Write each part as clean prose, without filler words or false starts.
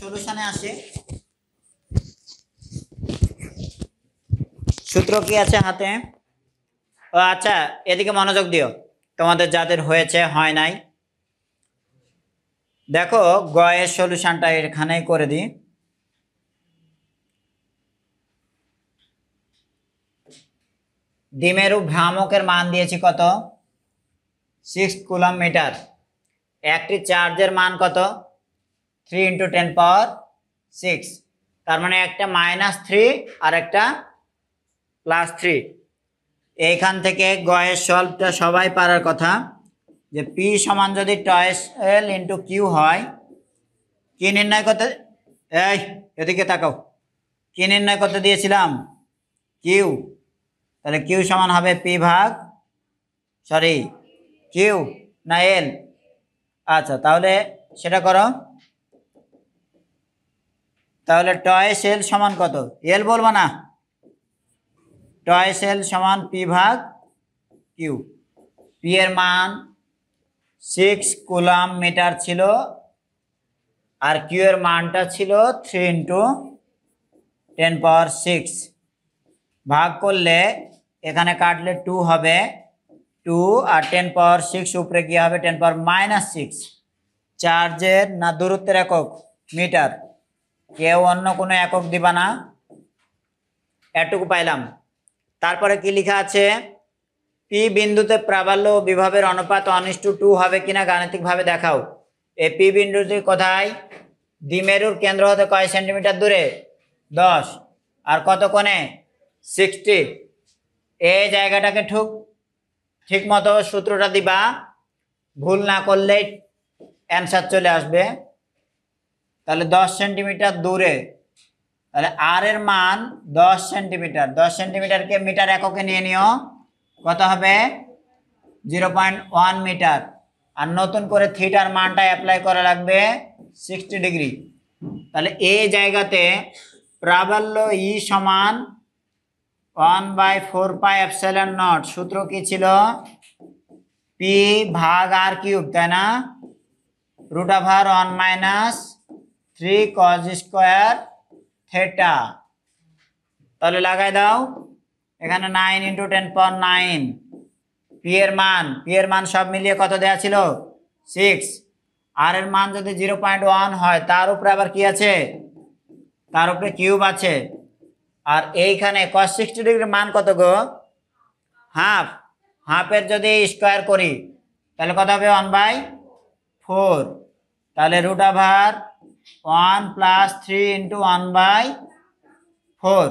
সলিউশনে আসি। সূত্র কি আছে হাতে? ও আচ্ছা, এদিকে মনোযোগ দিও, তোমাদের যাদের হয়েছে হয় নাই। দেখো গ এর সলিউশনটা এখানেই করে দিই। দ্বিমেরু ভ্রামকের মান দিয়েছি কত? 6 কুলম্ব মিটার। একটি চার্জের মান কত? 3 × 10⁻6। তার মানে একটা -3 আর একটা +3। এইখান থেকে গ এর সলভটা সবাই পারার কথা, যে পি সমান যদি টয়েল ইন্টু কিউ হয়, কি নির্ণয় করতে, এই এদিকে তাকাও, কি নির্ণয় করতে দিয়েছিলাম? কিউ। তাহলে কিউ সমান হবে পি ভাগ কিউ না এল? আচ্ছা তাহলে সেটা করো। তাহলে টয়েস এল সমান কত? এল বলবো না, টয়েস এল সমান পি ভাগ কিউ। পি এর মান 6 কুলম্ব মিটার ছিল, আর কিউ এর মানটা ছিল 3 × 10⁻6। ভাগ করলে এখানে কাটলে 2 হবে, 2 আর 10⁻6 উপরে গিয়ে হবে 10⁻−6। চার্জের না দূরত্বের একক? মিটার। কেউ অন্য কোনো একক দিবা না, এটুকু পাইলাম। তারপরে কি লেখা আছে? পি বিন্দুতে প্রাবল্য ও বিভবের অনুপাত 1:2 হবে কিনা গাণিতিকভাবে দেখাও। এই পি বিন্দুটি কোথায়? দ্বিমেরুর কেন্দ্র হতে কয় সেন্টিমিটার দূরে? 10। আর কত কোণে? 60। এই জায়গাটাকে ঠিক মতো সূত্রটা দিবা, ভুল না করলেই অ্যান্সার চলে আসবে। তাহলে 10 সেন্টিমিটার দূরে, তাহলে আর এর মান 10 সেন্টিমিটার। 10 সেন্টিমিটারকে মিটার এককে নিয়ে নিও, কত হবে? 0.1 মিটার। আর নতুন করে থিটার মানটা অ্যাপ্লাই করা লাগবে 60 ডিগ্রি। তাহলে এই জায়গাতে প্রাবল্য ই সমান 1/4πε0। সূত্র কি ছিল? পি ভাগ আর কিউব, তাই না? √1 - 3 cos² থেটা। তাহলে লাগাই দাও এখানে 9 × 10⁻9। পি এর মান সব মিলিয়ে কত দেয়া ছিল? 6। আর এর মান যদি 0.1 হয়, তার উপরে আবার কি আছে? তার উপরে কিউব আছে। আর এইখানে cos 60 ডিগ্রির মান কত গো? হাফ। হাফের যদি স্কোয়ার করি তাহলে কত হবে? 1/4। তাহলে √1 + 3 × 1/4।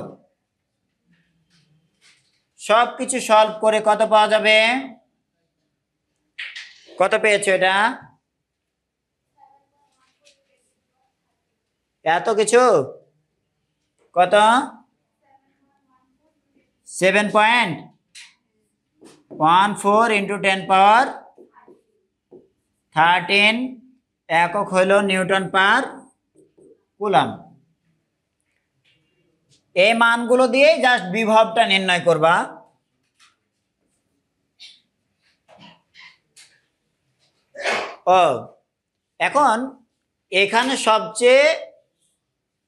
সব কিছু সলভ করে কত পাওয়া যাবে? কত পেয়েছো এটা? এত কিছু কত? 7.14 × 10⁻13 একক হইল নিউটন পার কুলম্ব। এই মানগুলো দিয়ে জাস্ট বিভবটা নির্ণয় করবা। ও এখন এখানে সবচেয়ে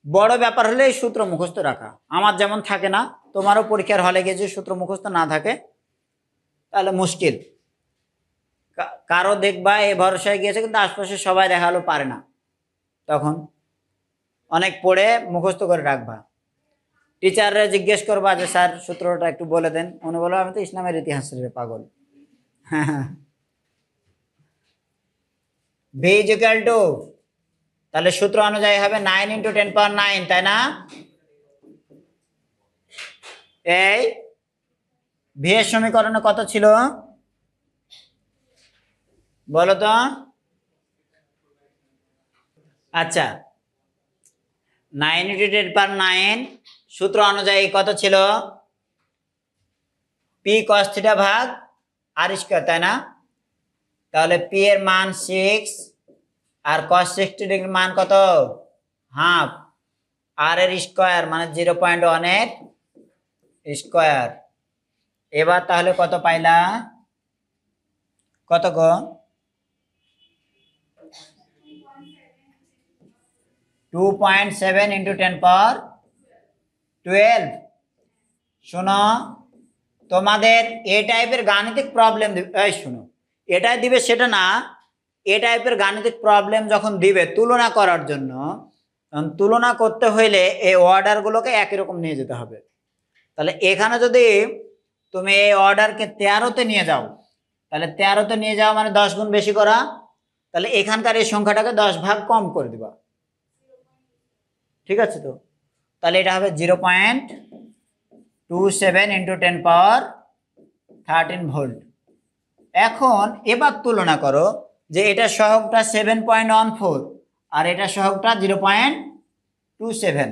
বড় ব্যাপার হলে এই সূত্র মুখস্থ রাখা। আমার যেমন থাকে না, তোমারও পরীক্ষার হলে গিয়ে যে সূত্র মুখস্থ না থাকে তাহলে মুশকিল। কারো দেখবা এ ভরসায় গিয়েছে, কিন্তু আশপাশে সবাই দেখালো পারে না, তখন অনেক পড়ে মুখস্থ করে রাখবা। টিচাররা জিজ্ঞেস করবা যে স্যার সূত্রটা একটু বলে দেন, উনি বলবো আমি তো ইসলামের ইতিহাসের পাগল। ভি ইকুয়াল টু, তাহলে সূত্র অনুযায়ী হবে 9 × 10⁻9, তাই না? এই ভি এর সমীকরণে কত ছিল বলো তো? আচ্ছা 9 × 10⁻9 সূত্র অনুযায়ী কত ছিল? পি cos θ ভাগ r², তাই না? তাহলে পি এর মান 6 আর cos 60 ডিগ্রির মান কত? হাফ। আর এর স্কোয়ার মানে 0.1 এর স্কোয়ার। এবার তাহলে কত পাইলা? কত গো? 2.7 ইন্টু 10^12। শোনো, তোমাদের এ টাইপের গাণিতিক প্রবলেম দিবে, এই শোনো, এটাই দিবে সেটা না, এ টাইপের গাণিতিক প্রবলেম যখন দিবে তুলনা করার জন্য, তুলনা করতে হইলে এই অর্ডারগুলোকে একই রকম নিয়ে যেতে হবে। তাহলে এখানে যদি তুমি এই অর্ডারকে 13তে নিয়ে যাও, তাহলে 13তে নিয়ে যাওয়া মানে 10 গুণ বেশি করা, তাহলে এখানকার এই সংখ্যাটাকে 10 ভাগ কম করে দিবা। ঠিক আছে? তো তাহলে এটা হবে 0.27 ইন্টু 10^13 ভোল্ট। এখন এবার তুলনা করো যে এটা সহগটা 7.14 আর এটা সহগটা 0.27।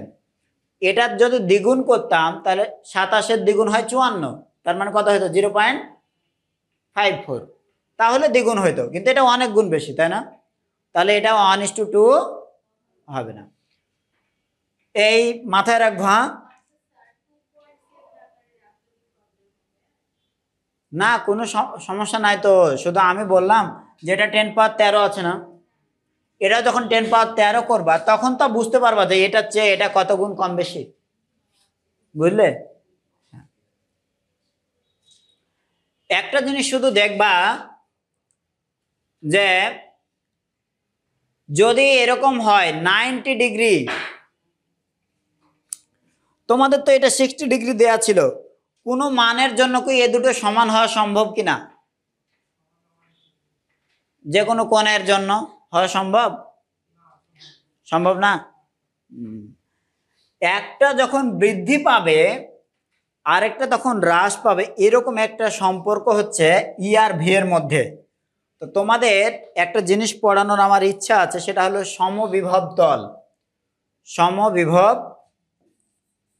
এটার যদি দ্বিগুণ করতাম তাহলে 27-এর দ্বিগুণ হয় 54, তার মানে কত হতো? 0.54। তাহলে দ্বিগুণ হইতো, কিন্তু এটা অনেক গুণ বেশি, তাই না? তাহলে এটা 1:2 হবে না। এই মাথায় রাখবো। হ্যাঁ, না কোনো সমস্যা নাই তো, শুধু আমি বললাম যে এটা 10^13 আছে না, এটা যখন 10^13 করবা তখন তো বুঝতে পারবা যে এটার চেয়ে এটা কত গুণ কম বেশি, বুঝলে? একটা জিনিস শুধু দেখবা যে যদি এরকম হয় 90 ডিগ্রি, তোমাদের তো এটা 60 ডিগ্রি দেয়া ছিল, কোনো মানের জন্য কি এ দুটো সমান হওয়া সম্ভব কিনা? যে কোনো কোণের জন্য হওয়া সম্ভব? সম্ভব না। একটা যখন বৃদ্ধি পাবে আরেকটা তখন হ্রাস পাবে, এরকম একটা সম্পর্ক হচ্ছে ই আর ভি এর মধ্যে। তো তোমাদের একটা জিনিস পড়ানোর আমার ইচ্ছা আছে, সেটা হলো সমবিভব তল। সমবিভব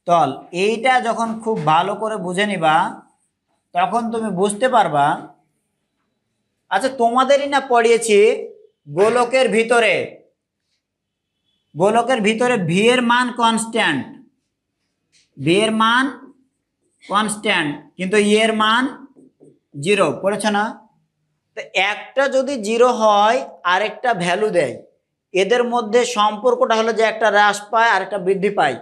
তল এইটা যখন খুব ভালো করে বুঝে নিবা তখন তুমি বুঝতে পারবা। আচ্ছা, তোমাদেরই না পড়িয়েছি গোলকের ভিতরে ভি এর মান কনস্ট্যান্ট, ভি এর মান কনস্ট্যান্ট, কিন্তু ই এর মান 0, পড়েছ না? তো একটা যদি 0 হয় আর একটা ভ্যালু দেয়, এদের মধ্যে সম্পর্কটা হলো যে একটা হ্রাস পায় আর একটা বৃদ্ধি পায়,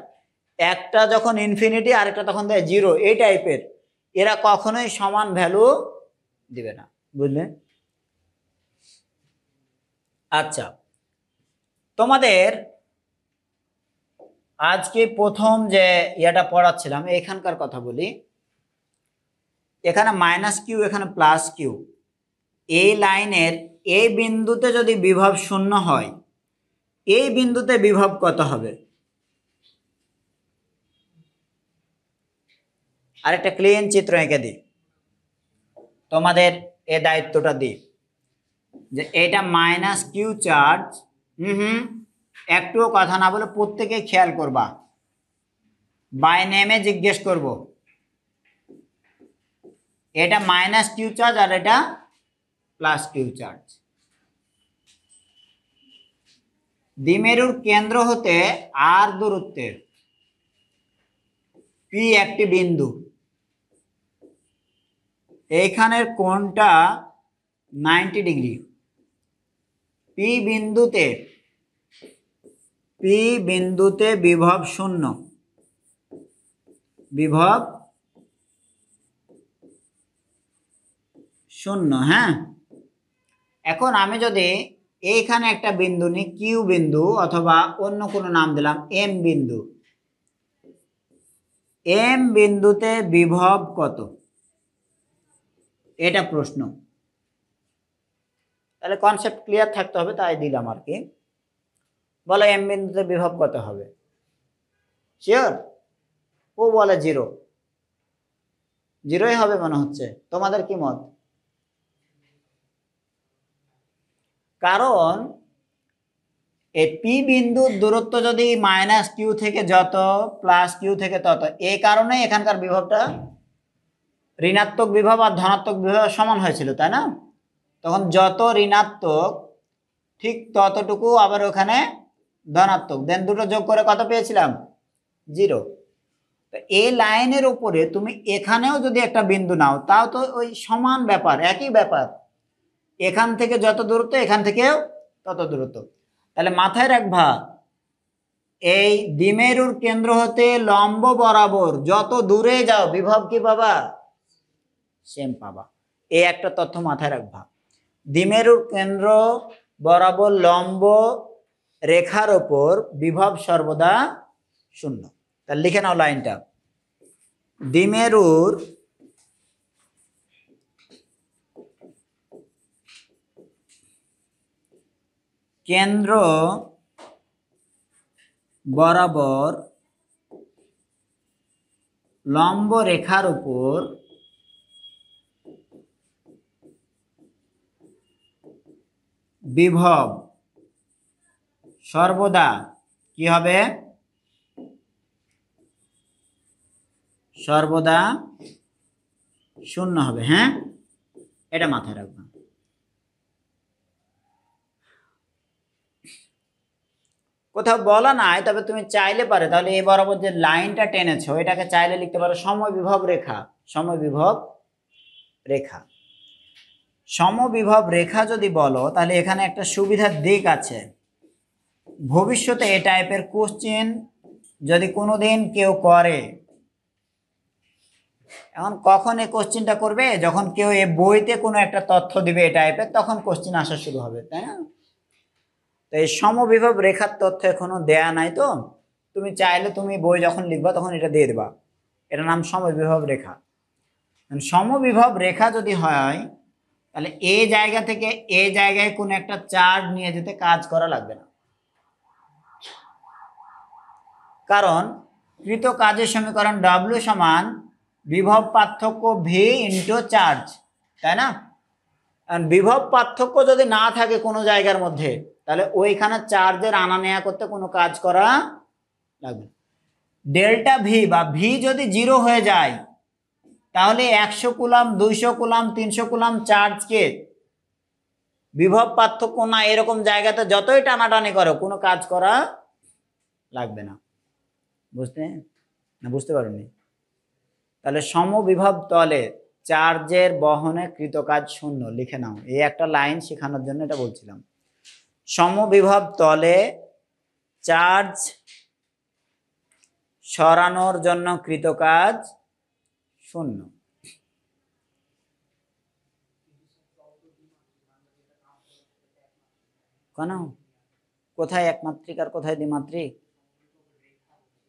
একটা যখন ইনফিনিটি আর একটা তখন দেয় 0, এই টাইপের। এরা কখনোই সমান ভ্যালু দিবে না, বুঝলে? আচ্ছা, তোমাদের আজকে প্রথম যে ইয়াটা পড়াচ্ছিলাম এখানকার কথা বলি। এখানে -q, এখানে +q। এই লাইনের এই বিন্দুতে যদি বিভব 0 হয়, এই বিন্দুতে বিভব কত হবে? আরেকটা ক্লিন চিত্র এঁকে দিই, তোমাদের এই দায়িত্বটা দিই যে এটা -q চার্জ। একটুও কথা না বলে প্রত্যেকে খেয়াল করবা, বাই নেমে জিজ্ঞেস করব। এটা -q চার্জ আর এটা +q চার্জ। দ্বিমেরুর কেন্দ্র হতে r দূরত্বে P একটি বিন্দু, এইখানের কোণটা 90 ডিগ্রি। P বিন্দুতে বিভব 0, বিভব 0। হ্যাঁ, এখন আমি যদি এইখানে একটা বিন্দু নিই কিউ বিন্দু, অথবা অন্য কোনো নাম দিলাম এম বিন্দু, এম বিন্দুতে বিভব কত? এটা প্রশ্ন। তাহলে কনসেপ্ট ক্লিয়ার থাকতে হবে, তাই দিলাম আর কি। বলো এম বিন্দুতে বিভব কত হবে? শিওর? ও বলে 0, 0ই হবে মনে হচ্ছে। তোমাদের কি মত? কারণ এই পি বিন্দুর দূরত্ব যদি -q থেকে যত, +q থেকে তত, এই কারণে এখানকার বিভবটা ঋণাত্মক বিভব আর ধনাত্মক বিভব সমান হয়েছিল, তাই না? তখন যত ঋণাত্মক ঠিক ততটুকু আবার ওখানে ধনাত্মক, দেন দুটো যোগ করে কত পেয়েছিলাম? 0। তো এই লাইনের উপরে তুমি এখানেও যদি একটা বিন্দু নাও তাও তো ওই সমান ব্যাপার, একই ব্যাপার। এখান থেকে যত দূরত্ব এখান থেকেও তত দূরত্ব। তাহলে মাথায় রাখবা এই দ্বিমেরুর কেন্দ্র হতে লম্ব বরাবর যত দূরে যাও বিভব কি পাবা? সেম পাবা। এই একটা তথ্য মাথায় রাখবা। দ্বিমেরুর কেন্দ্র বরাবর লম্ব রেখার ওপর বিভব সর্বদা শূন্য। তাহলে লিখে নাও লাইনটা, দ্বিমেরুর কেন্দ্র বরাবর লম্ব রেখার উপর বিভব সর্বদা কি হবে? সর্বদা শূন্য হবে। হ্যাঁ, এটা মাথায় রাখবেন। কোথাও বলা নাই, তবে তুমি চাইলে পারে, তাহলে এই বরাবর যে লাইনটা টেনেছো এটাকে চাইলে লিখতে পারো সমবিভব রেখা। সমবিভব রেখা, সমবিভব রেখা যদি বলো তাহলে এখানে একটা সুবিধার দিক আছে। ভবিষ্যতে এই টাইপের কোশ্চেন যদি কোনোদিন কেউ করে, এখন কখন এই কোশ্চেনটা করবে? যখন কেউ এই বইতে কোনো একটা তথ্য দিবে এই টাইপের, তখন কোশ্চেন আসা শুরু হবে, তাই না? তো এই সমবিভব রেখার তথ্য এখনো দেয়া নাই, তো তুমি চাইলে তুমি বই যখন লিখবা তখন এটা দিয়ে দেবা, এটার নাম সমবিভব রেখা। সমবিভব রেখা যদি হয় তাহলে এই জায়গা থেকে এই জায়গায় কোনো একটা চার্জ নিয়ে যেতে কাজ করা লাগবে না, কারণ কৃত কাজের সমীকরণ W সমান বিভব পার্থক্য V ইন্টু চার্জ, তাই না? বিভব পার্থক্য যদি না থাকে কোনো জায়গার মধ্যে তাহলে ওইখানে চার্জের আনা নেয়া করতে কোনো কাজ করা লাগবে না। ডেল্টা ভি বা ভি যদি 0 হয়ে যায় তাহলে 100 কুলাম 200 কুলাম 300 কুলাম চার্জকে বিভব পার্থক্য না এরকম জায়গাতে যতই টানাটানি করো কোনো কাজ করা লাগবে না। বুঝতে পারোনি? তাহলে সমবিভব তলে চার্জের বহনে কৃত কাজ শূন্য লিখে নাও। এই একটা লাইন শেখানোর জন্য এটা বলছিলাম। সমবিভব তলে চার্জ সরানোর জন্য কৃত কাজ শূন্য। কেন? কোথায় একমাত্রিক আর কোথায় দ্বিমাত্রিক?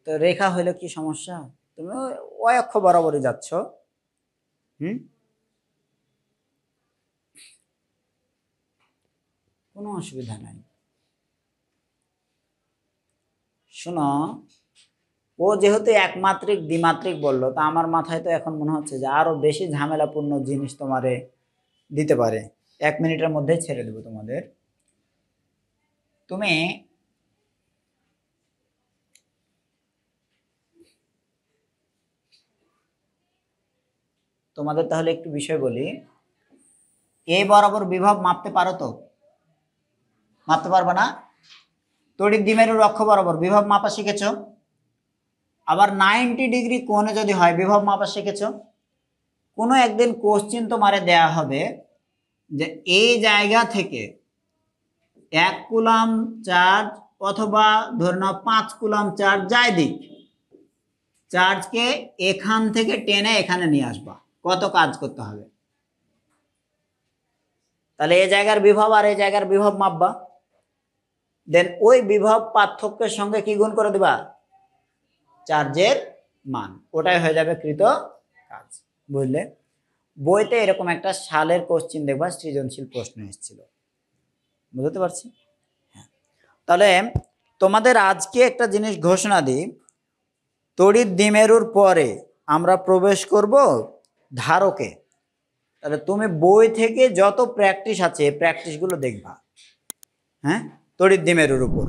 তো রেখা হইলে কি সমস্যা? তুমি ওই অক্ষ বরাবরই যাচ্ছ। কোনো অসুবিধা নাই। শোনো, ও যেহেতু একমাত্রিক দ্বিমাত্রিক বললো, তা আমার মাথায় তো এখন মনে হচ্ছে যে আরো বেশি ঝামেলাপূর্ণ জিনিস তোমারে দিতে পারে। 1 মিনিটের মধ্যে ছেড়ে দেবো তোমাদের। তুমি তোমাদের তাহলে একটু বিষয় বলি, এ বরাবর বিভব মাপতে পারো তো? মাপতে পারবে না? তড়িৎ দ্বিমেরুর অক্ষ বরাবর বিভব মাপা শিখেছো। আবার 90 ডিগ্রি কোণে যদি হয় বিভব মাপা শিখেছো। কোনো একদিন কোশ্চেন তোমারে দেয়া হবে যে এই জায়গা থেকে 1 কুলাম চার্জ অথবা ধরে নাও 5 কুলাম চার্জ যাই দিক, চার্জকে এখান থেকে টেনে এখানে নিয়ে আসবা, কত কাজ করতে হবে? তাহলে এই জায়গার বিভব আর এই জায়গার বিভব মাপবা, দেন ওই বিভব পার্থক্যের সঙ্গে কি গুণ করে দিবা? চার্জের মান, ওটাই হয়ে যাবে কৃত কাজ। বুঝলে? বইতে এরকম একটা সালের কোশ্চেন দেখবা, সৃজনশীল প্রশ্ন এসেছিল। বুঝতে পারছি? হ্যাঁ। তাহলে তোমাদের আজকে একটা জিনিস ঘোষণা দিই, তড়িৎ দ্বিমেরুর পরে আমরা প্রবেশ করব ধারকে। তাহলে তুমি বই থেকে যত প্র্যাকটিস আছে প্র্যাকটিসগুলো দেখবা, হ্যাঁ, তড়িৎ দ্বিমেরুর উপর।